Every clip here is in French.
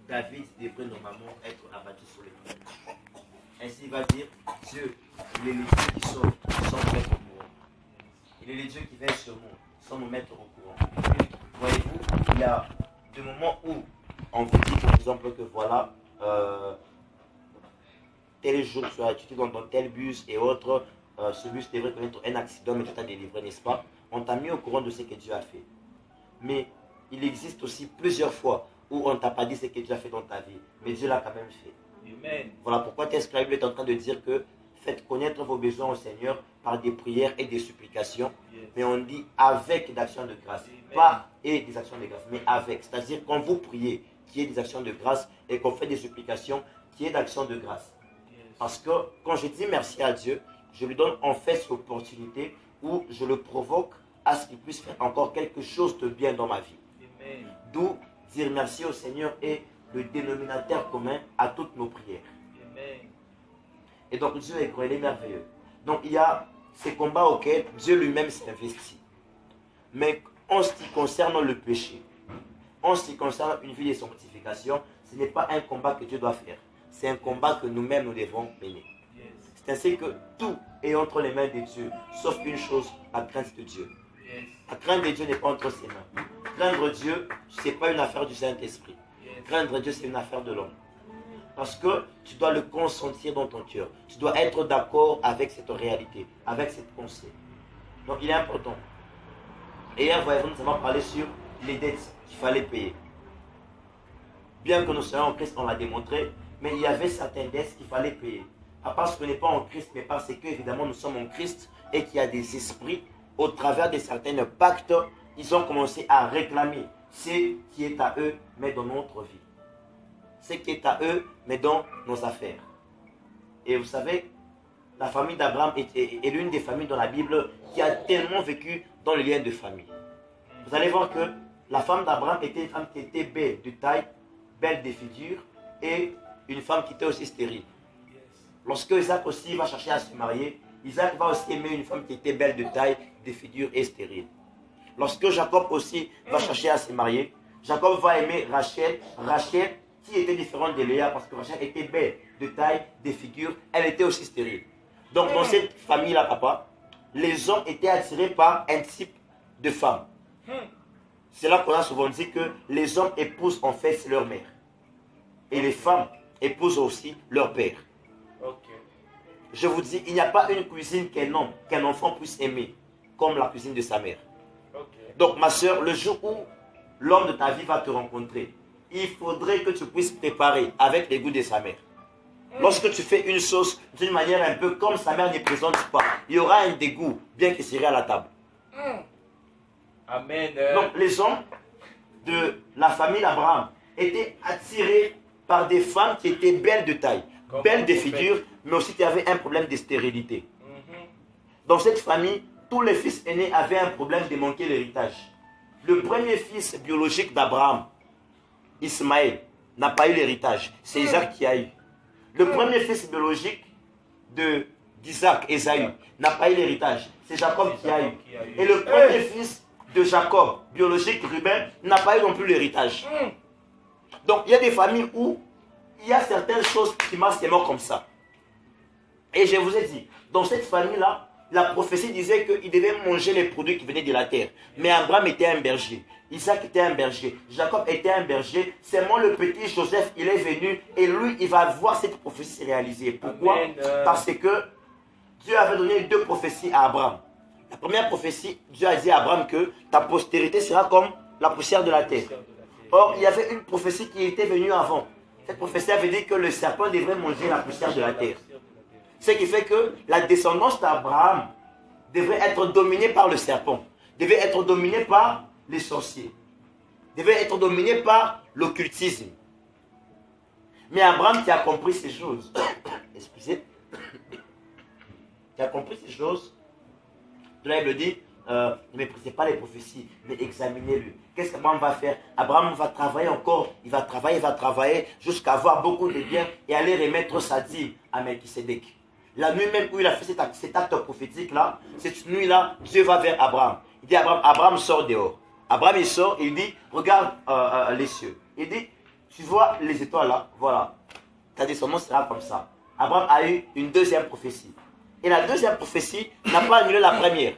David devrait normalement être abattu sur les monts. Ainsi, il va dire, Dieu, il est le Dieu qui sauve, sans nous mettre au courant. Il est le Dieu qui veille sur nous, sans nous mettre au courant. Voyez-vous, il y a des moments où on vous dit, par exemple, que voilà, tel jour tu as étudié dans tel bus et autres, ce bus devrait connaître un accident, mais tu t'as délivré, n'est-ce pas? On t'a mis au courant de ce que Dieu a fait. Mais il existe aussi plusieurs fois où on ne t'a pas dit ce que Dieu a fait dans ta vie, mais Dieu l'a quand même fait. Amen. Voilà pourquoi la Bible est en train de dire que faites connaître vos besoins au Seigneur par des prières et des supplications. Yes. Mais on dit avec d'actions de grâce. Amen. Pas et des actions de grâce, mais avec. C'est-à-dire quand vous priez, qu'il y ait des actions de grâce et qu'on fait des supplications, qu'il y ait d'actions de grâce. Yes. Parce que quand je dis merci à Dieu, je lui donne en fait cette opportunité où je le provoque à ce qu'il puisse faire encore quelque chose de bien dans ma vie. Amen. D'où dire merci au Seigneur est le dénominateur commun à toutes nos prières. Amen. Et donc Dieu est grand, il est merveilleux. Donc il y a ces combats auxquels Dieu lui-même s'investit. Mais en ce qui concerne le péché, en ce qui concerne une vie de sanctification, ce n'est pas un combat que Dieu doit faire. C'est un combat que nous-mêmes nous devons mener. Yes. C'est ainsi que tout est entre les mains de Dieu, sauf une chose, la crainte de Dieu. Yes. La crainte de Dieu n'est pas entre ses mains. Craindre Dieu, ce n'est pas une affaire du Saint-Esprit. Yes. Craindre Dieu, c'est une affaire de l'homme. Parce que tu dois le consentir dans ton cœur. Tu dois être d'accord avec cette réalité, avec cette pensée. Donc il est important. Et hier, voyez-vous, nous avons parlé sur les dettes qu'il fallait payer. Bien que nous soyons en Christ, on l'a démontré, mais il y avait certaines dettes qu'il fallait payer. Pas parce qu'on n'est pas en Christ, mais parce que, évidemment, nous sommes en Christ et qu'il y a des esprits, au travers de certains pactes, ils ont commencé à réclamer ce qui est à eux, mais dans notre vie. Ce qui est à eux, mais dans nos affaires. Et vous savez, la famille d'Abraham est l'une des familles dans la Bible qui a tellement vécu dans le lien de famille. Vous allez voir que la femme d'Abraham était une femme qui était belle de taille, belle de figure, et une femme qui était aussi stérile. Lorsque Isaac aussi va chercher à se marier, Isaac va aussi aimer une femme qui était belle de taille, de figure et stérile. Lorsque Jacob aussi va chercher à se marier, Jacob va aimer Rachel, qui était différente de Léa, parce que Rachel était belle de taille, de figure, elle était aussi stérile. Donc dans cette famille-là, papa, les hommes étaient attirés par un type de femme. C'est là qu'on a souvent dit que les hommes épousent en fait leur mère. Et les femmes épousent aussi leur père. Okay. Je vous dis, il n'y a pas une cuisine qu'un enfant puisse aimer comme la cuisine de sa mère. Okay. Donc ma soeur, le jour où l'homme de ta vie va te rencontrer, il faudrait que tu puisses préparer avec les goûts de sa mère. Lorsque tu fais une sauce d'une manière un peu comme sa mère ne présente pas, il y aura un dégoût, bien qu'il serait à la table. Amen. Donc les hommes de la famille d'Abraham étaient attirés par des femmes qui étaient belles de taille, belles de figure, mais aussi qui avaient un problème de stérilité. Dans cette famille, tous les fils aînés avaient un problème de manquer l'héritage. Le premier fils biologique d'Abraham, Ismaël, n'a pas eu l'héritage. C'est Isaac qui a eu. Le premier fils biologique d'Isaac, Ésaü, n'a pas eu l'héritage. C'est Jacob qui a eu. Et le premier fils de Jacob, biologique, Ruben, n'a pas eu non plus l'héritage. Donc il y a des familles où il y a certaines choses qui marchent tellement comme ça. Et je vous ai dit, dans cette famille-là, la prophétie disait qu'il devait manger les produits qui venaient de la terre. Mais Abraham était un berger. Isaac était un berger. Jacob était un berger. C'est moi le petit Joseph, il est venu. Et lui, il va voir cette prophétie se réaliser. Pourquoi? Parce que Dieu avait donné 2 prophéties à Abraham. La première prophétie, Dieu a dit à Abraham que ta postérité sera comme la poussière de la terre. Or, il y avait une prophétie qui était venue avant. Cette prophétie avait dit que le serpent devrait manger la poussière de la terre. Ce qui fait que la descendance d'Abraham devrait être dominée par le serpent, devait être dominée par les sorciers, devait être dominée par l'occultisme. Mais Abraham qui a compris ces choses, excusez, qui a compris ces choses, la Bible dit, ne méprisez pas les prophéties, mais examinez-le. Qu'est-ce qu'Abraham va faire? Abraham va travailler encore, il va travailler jusqu'à avoir beaucoup de biens et aller remettre sa dîme à Melchisédek. La nuit même où il a fait cet acte prophétique-là, cette nuit-là, Dieu va vers Abraham. Il dit à Abraham, Abraham sort dehors. Abraham il sort et il dit, regarde les cieux. Il dit, tu vois les étoiles là, voilà. Ta descendance sera comme ça. Abraham a eu une deuxième prophétie. Et la deuxième prophétie n'a pas annulé la première.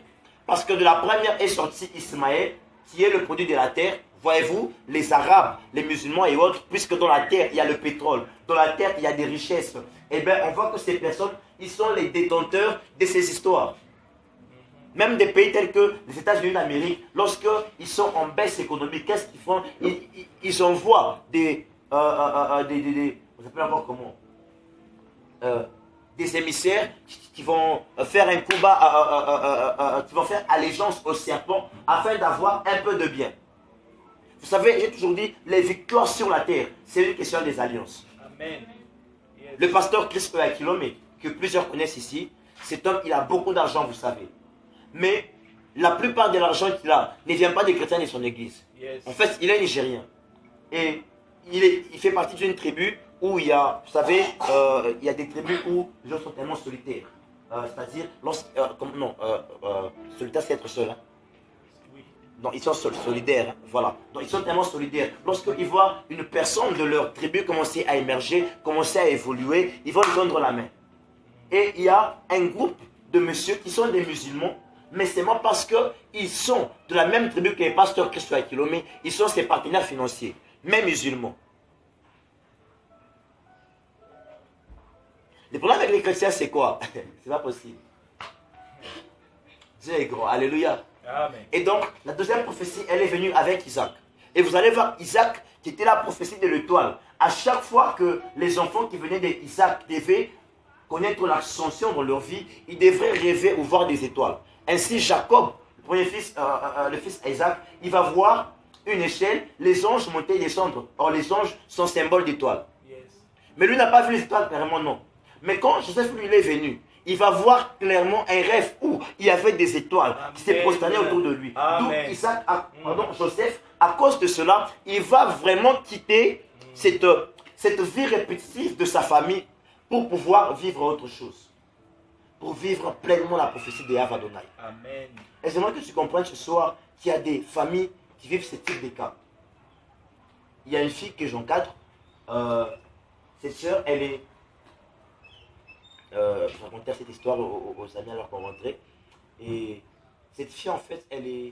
Parce que de la première est sorti Ismaël, qui est le produit de la terre. Voyez-vous, les Arabes, les musulmans et autres, puisque dans la terre, il y a le pétrole, dans la terre, il y a des richesses. Eh bien, on voit que ces personnes, ils sont les détenteurs de ces histoires. Même des pays tels que les États-Unis d'Amérique, lorsqu'ils sont en baisse économique, qu'est-ce qu'ils font? Ils envoient on s'appelle encore comment? Des émissaires qui vont faire un coup bas, qui vont faire allégeance au serpent afin d'avoir un peu de bien. Vous savez, j'ai toujours dit, les victoires sur la terre, c'est une question des alliances. Amen. Yes. Le pasteur Chris Oyakhilome, que plusieurs connaissent ici, cet homme, il a beaucoup d'argent, vous savez. Mais la plupart de l'argent qu'il a ne vient pas des chrétiens de son église. Yes. En fait, il est nigérien. Et il fait partie d'une tribu où il y a, vous savez, il y a des tribus où les gens sont tellement solitaires. C'est-à-dire, solitaire c'est être seul. Hein? Oui. Non, ils sont solidaires, hein, voilà. Donc ils sont tellement solidaires. Lorsqu'ils voient une personne de leur tribu commencer à émerger, commencer à évoluer, ils vont lui tendre la main. Et il y a un groupe de messieurs qui sont des musulmans, mais seulement parce qu'ils sont de la même tribu que les pasteurs Chris Oyakhilome, ils sont ses partenaires financiers, mais musulmans. Le problème avec les chrétiens, c'est quoi? C'est pas possible. Dieu est grand, alléluia. Amen. Et donc, la deuxième prophétie, elle est venue avec Isaac. Et vous allez voir Isaac, qui était la prophétie de l'étoile. À chaque fois que les enfants qui venaient d'Isaac devaient connaître l'ascension dans leur vie, ils devraient rêver ou voir des étoiles. Ainsi, Jacob, le premier fils, le fils Isaac, il va voir une échelle, les anges monter et descendre. Or, les anges sont symboles d'étoiles. Yes. Mais lui n'a pas vu les étoiles clairement, non. Mais quand Joseph lui il est venu, il va voir clairement un rêve où il y avait des étoiles Amen. qui s'est prosternées autour de lui. Amen. Donc Joseph, à cause de cela, il va vraiment quitter cette vie répétitive de sa famille pour pouvoir vivre autre chose. Pour vivre pleinement la prophétie de Yahweh Adonai. Amen. Et j'aimerais que tu comprennes ce soir qu'il y a des familles qui vivent ce type de cas. Il y a une fille que j'encadre. Cette soeur, elle est... je racontais cette histoire aux amis alors qu'on rentrait. Et cette fille, en fait, elle est